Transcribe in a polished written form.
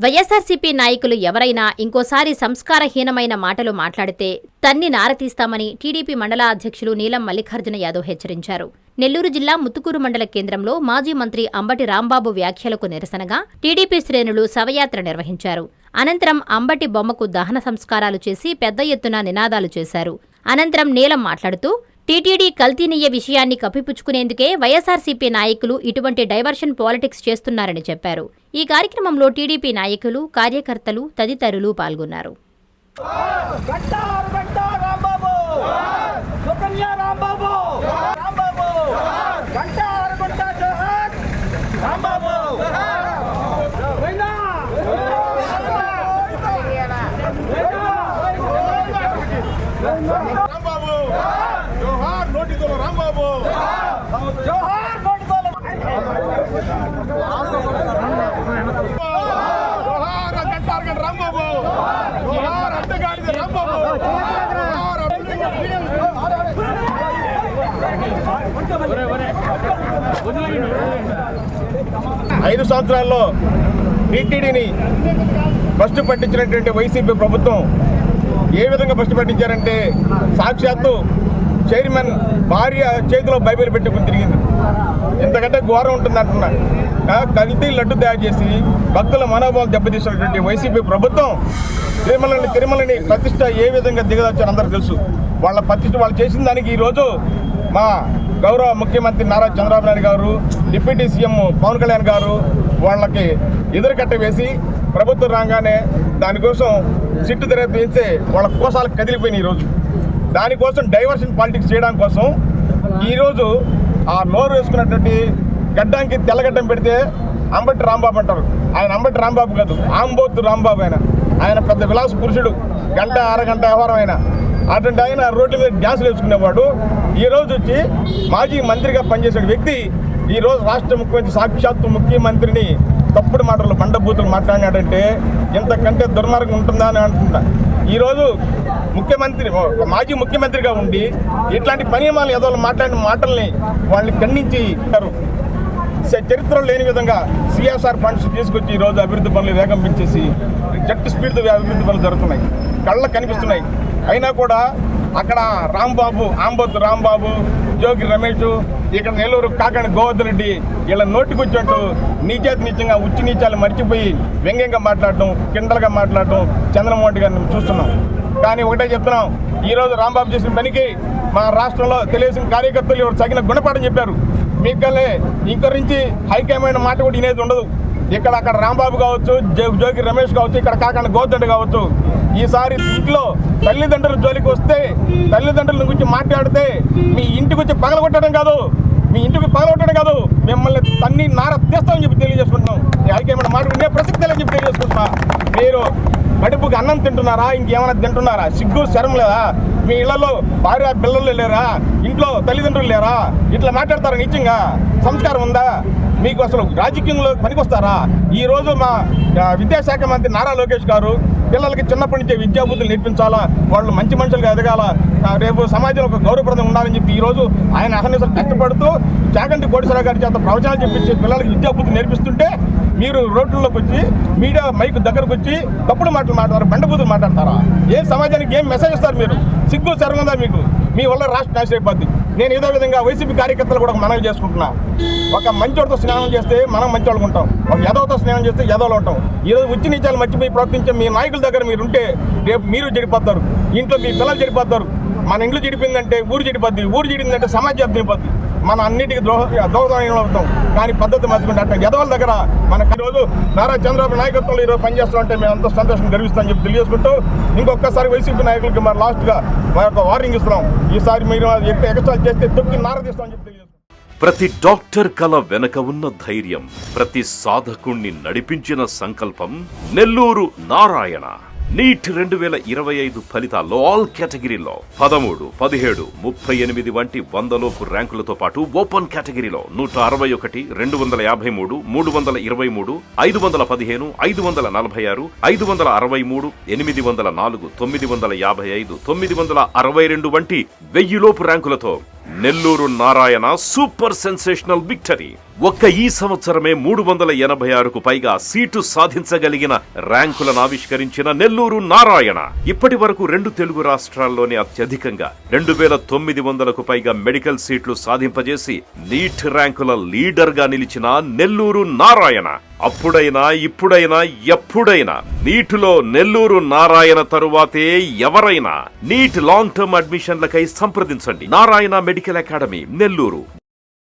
వైఎస్ఆర్సీపీ నాయకులు ఎవరైనా ఇంకోసారి సంస్కారహీనమైన మాటలు మాట్లాడితే తన్ని నారతీస్తామని టీడీపీ మండల అధ్యక్షులు నీలం మల్లికార్జున యాదవ్ హెచ్చరించారు. నెల్లూరు జిల్లా ముత్తుకూరు మండల కేంద్రంలో మాజీ మంత్రి అంబటి రాంబాబు వ్యాఖ్యలకు నిరసనగా టీడీపీ శ్రేణులు శవయాత్ర నిర్వహించారు. అనంతరం అంబటి బొమ్మకు దహన సంస్కారాలు చేసి పెద్ద ఎత్తున నినాదాలు చేశారు. అనంతరం నీలం మాట్లాడుతూ టీటీడీ కల్తీనియ్య విషయాన్ని కప్పిపుచ్చుకునేందుకే వైఎస్ఆర్సీపీ నాయకులు ఇటువంటి డైవర్షన్ పాలిటిక్స్ చేస్తున్నారని చెప్పారు. ఈ కార్యక్రమంలో టీడీపీ నాయకులు, కార్యకర్తలు తదితరులు పాల్గొన్నారు. ఐదు సంవత్సరాల్లో టీటీడీని భ్రష్టు పట్టించినటువంటి వైసీపీ ప్రభుత్వం ఏ విధంగా భ్రష్టు పట్టించారంటే సాక్షాత్తు చైర్మన్ భార్య చేతిలో బైబిల్ పెట్టుకుని తిరిగింది. ఇంతకంటే ఘోరం ఉంటుందంటున్నా. కల్తీ లడ్డు తయారు చేసి భక్తుల మనోభావాలు దెబ్బతీసినటువంటి వైసీపీ ప్రభుత్వం తిరుమలని ప్రతిష్ట ఏ విధంగా దిగదార్చారో అందరికీ తెలుసు. వాళ్ళ ప్రతిష్ట వాళ్ళు చేసిన దానికి ఈరోజు మా గౌరవ ముఖ్యమంత్రి నారా చంద్రబాబు నాయుడు గారు, డిప్యూటీ సీఎం పవన్ కళ్యాణ్ గారు వాళ్ళకి ఎదురుకట్ట వేసి ప్రభుత్వం రాగానే దానికోసం సిట్టు తెరవేస్తే వాళ్ళ కోసాలకు కదిలిపోయినాయి. ఈరోజు దానికోసం డైవర్షన్ పాలిటిక్స్ చేయడం కోసం ఈరోజు ఆ నోరు వేసుకున్నటువంటి గడ్డానికి తెల్లగడ్డం పెడితే అంబటి రాంబాబు అంటారు. ఆయన అంబటి రాంబాబు కాదు, ఆంబోతు రాంబాబు. ఆయన పెద్ద విలాస పురుషుడు, గంట అరగంట వ్యవహారం. అటువంటి ఆయన రోడ్ల మీద డ్యాన్సులు వేసుకునేవాడు. ఈరోజు వచ్చి మాజీ మంత్రిగా పనిచేసే వ్యక్తి ఈరోజు రాష్ట్ర ముఖ్యమంత్రి సాక్షాత్తు ముఖ్యమంత్రిని తప్పుడు మాటలు బండబూతులు మాట్లాడినాడంటే ఇంతకంటే దుర్మార్గం ఉంటుందా అని అంటున్నా. ఈరోజు మాజీ ముఖ్యమంత్రిగా ఉండి ఇట్లాంటి పరిణామాలు ఏదో మాట్లాడిన మాటల్ని వాళ్ళని ఖండించి చరిత్రలో లేని విధంగా సిఎస్ఆర్ ఫండ్స్ తీసుకొచ్చి ఈరోజు అభివృద్ధి పనులు వేగం పెంచేసి జట్టు స్పీడ్తో అభివృద్ధి పనులు జరుగుతున్నాయి, కళ్ళకు కనిపిస్తున్నాయి. అయినా కూడా అక్కడ రాంబాబు, ఆంబోతు రాంబాబు, జోగి రమేష్, ఇక్కడ నెల్లూరు కాకాని గోవర్ధన్ రెడ్డి వీళ్ళ నోటికొచ్చినట్టు నీచంగా ఉచ్చి నీచాలు మర్చిపోయి వ్యంగ్యంగా మాట్లాడటం, కిండలుగా మాట్లాడటం చంద్రమోహన్ గారిని చూస్తున్నాం. కానీ ఒకటే చెప్తున్నాం, ఈరోజు రాంబాబు చేసిన పనికి మా రాష్ట్రంలో తెలుగుదేశం కార్యకర్తలు ఎవరు తగిన గుణపాఠం చెప్పారు. మీకల్లే ఇంకరించి హైకమాండ్ మాట కూడా వినేది ఉండదు. ఇక్కడ అక్కడ రాంబాబు కావచ్చు, జోగి రమేష్ కావచ్చు, ఇక్కడ కాకుండా గోవర్ధన్ కావచ్చు. ఈసారి ఇంట్లో తల్లిదండ్రుల జోలికి వస్తే, తల్లిదండ్రుల గురించి మాట్లాడితే మీ ఇంటికి వచ్చి పగలగొట్టడం కాదు, మిమ్మల్ని తన్ని నార తీస్తామని చెప్పి తెలియజేసుకుంటున్నాం. హైకమాండ్ మాట వినే ప్రసక్తి లేదని చెప్పి తెలియజేసుకుంటున్నా. మీరు కడుపుకి అన్నం తింటున్నారా, ఇంకేమైనా తింటున్నారా? సిగ్గు శరం లేదా? మీ ఇళ్లలో భార్య పిల్లలు లేరా? ఇంట్లో తల్లిదండ్రులు లేరా? ఇట్లా మాట్లాడతారా? నిజంగా సంస్కారం ఉందా మీకు? అసలు రాజకీయంలో పనికొస్తారా? ఈరోజు మా విద్యాశాఖ మంత్రి నారా లోకేష్ గారు పిల్లలకి చిన్నప్పటి నుంచే విద్యాబుద్ధులు నేర్పించాలా, వాళ్ళు మంచి మనుషులుగా ఎదగాల, రేపు సమాజంలో ఒక గౌరవప్రదం ఉండాలని చెప్పి ఈరోజు ఆయన అహర్నిశలు కష్టపడుతూ చాగంటి కోటేశ్వరరావు గారి చేత ప్రవచనాలు చెప్పించి పిల్లలకి విద్యాబుద్ధి నేర్పిస్తుంటే మీరు రోడ్లలోకి వచ్చి మీడియా మైక్ దగ్గరకు వచ్చి తప్పుడు మాటలు మాట్లాడతారు, బండబూతులు మాట్లాడతారా? ఏ సమాజానికి ఏం మెసేజ్ ఇస్తారు మీరు? సిగ్గు శర్మందా మీకు? మీ వల్ల రాష్ట్ర నాశనం అయిపోద్ది. నేను ఏదో విధంగా వైసీపీ కార్యకర్తలు కూడా మనవి చేసుకుంటున్నా. ఒక మంచోడితో స్నేహం చేస్తే మనం మంచోళ్ళకు ఉంటాం, ఒక ఎదవతో స్నేహం చేస్తే ఎదవలు ఉంటాం. ఈరోజు ఉచ్చి నీచాలు మర్చిపోయి ప్రవర్తించే మీ నాయకుల దగ్గర మీరు ఉంటే రేపు మీరు చెడిపోతారు, ఇంట్లో మీ పిల్లలు చెడిపోతారు. మన ఇంట్లో చెడిపోయిందంటే ఊరు చెడిపోద్ది, ఊరు చెడిందంటే సమాజం చెడిపోద్ది. మనం అన్నిటికీ దోహదం అవుతాం. కానీ పద్ధతి మర్చుకుంటే అట్లా ఎదవల దగ్గర మనకు ఈరోజు నారా చంద్రబాబు నాయకత్వంలో ఈరోజు పనిచేస్తామంటే మేము అంత సంతోషం గర్విస్తామని చెప్పి తెలియజేసుకుంటూ ఇంకొకసారి వైసీపీ నాయకులకి మరి లాస్ట్గా మా యొక్క వార్నింగ్ ఇస్తున్నాం. ఈసారి మీరు ఎక్స్ట్రా చేస్తే తొక్కి నారదీస్తామని చెప్పి తెలియజేస్తాం. ప్రతి డాక్టర్ కల వెనక ఉన్న ధైర్యం, ప్రతి సాధకుణ్ణి నడిపించిన సంకల్పం నెల్లూరు నారాయణ. నీట్ 2025 ఫలితాల్లో ఆల్ కేటగిరీలో 13, 17, 38 వంటి 100లోపు ర్యాంకులతో పాటు ఓపెన్ కేటగిరీలో 161, 253, 323, 515, 546, 563, 804, 955, 962 వంటి 1000లోపు ర్యాంకులతో Nellore Narayana super sensational victory. ఒక్క ఈ సంవత్సరమే 386కు పైగా సీటు సాధించగలిగిన ర్యాంకులను ఆవిష్కరించిన నెల్లూరు నారాయణ ఇప్పటి వరకు 2 తెలుగు రాష్ట్రాల్లోనే అత్యధికంగా 2900కు పైగా మెడికల్ సీట్లు సాధింపజేసి నీట్ ర్యాంకుల లీడర్ గా నిలిచిన నెల్లూరు నారాయణ అప్పుడైనా ఇప్పుడైనా ఎప్పుడైనా నీటిలో నెల్లూరు నారాయణ తరువాతే ఎవరైనా. నీట్ లాంగ్ టర్మ్ అడ్మిషన్లకై సంప్రదించండి. Narayana medical academy, Nellore.